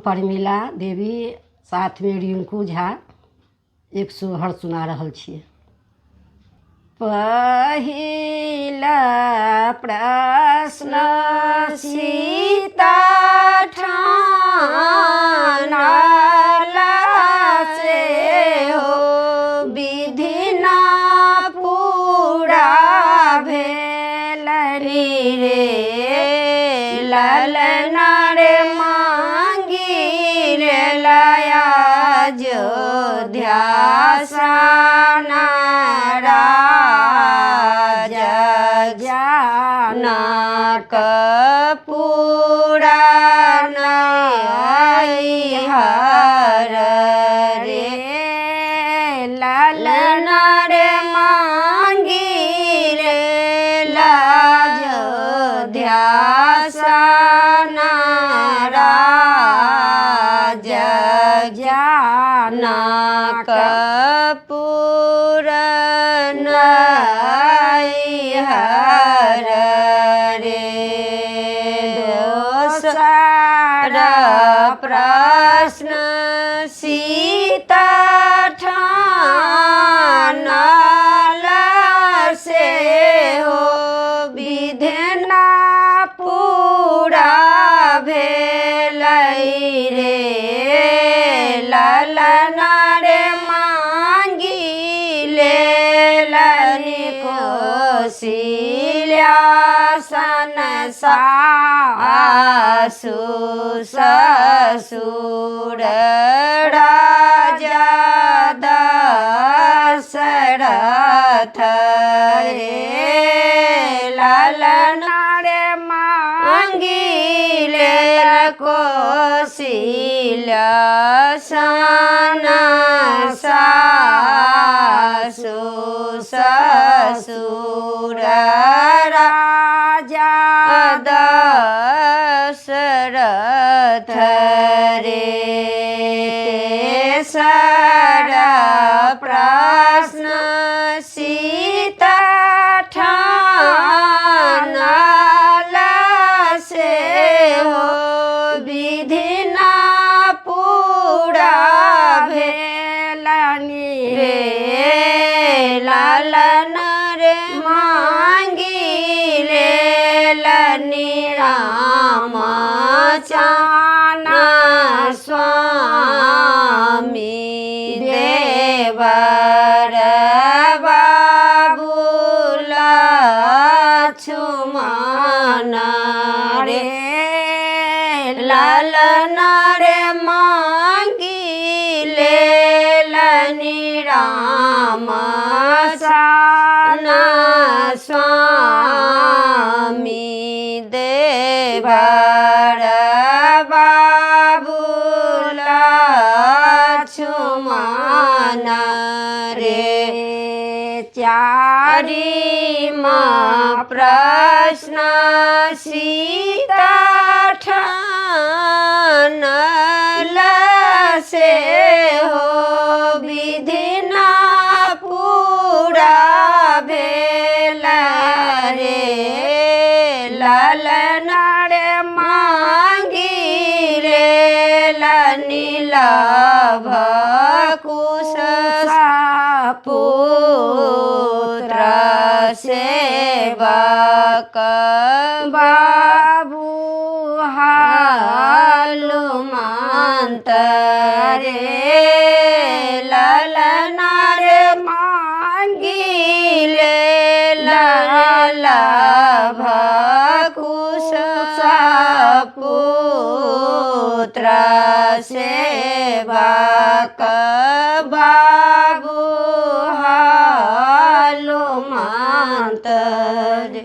परमिला देवी, साथ में रिंकू झा एक सोहर सुना रहल छियै। पहिला प्रश्न सीता ठानला से हो विधि ना पूरा भेलरी रे, ललना रे मांगी लेलया अयोध्या साना राजा जनक पूरा नैहर रे, ललना रे मांगी लेलया अयोध्या साना राजा जनक पूरा नैहर रे। दोसरा प्रश्न सीता ठानला से हो विधि ना पूरा भेलै रे, ललना रे मांगी लेलनि कौशल्या सन सासु ससुर राजा दशरथ रे, ललना रे मांगी लेल कौशल्या सन सासु ससुर राजा दशरथ रे। तेसरा प्रश्न सीता ठानला से हो विधि ना पूरा भेलनि रे, ललना रे मांगी लेलनि रामचंद्र स्वामी देवर बाबू लक्ष्मण रे, ललना रे मांगी लेलनि रामचंद्र स्वामी देवर बाबू लक्ष्मण रे। चारिमा प्रश्न सीता ठानला से हो विधि ना पूरा भेल रे, ललना रे मांगी लेलनि लभ कुश पुत्र सेवक बाबू हनुमंत रे, ललना रे मांगी लभ कुश पुत्र सेवक बाबू हनुमंत रे।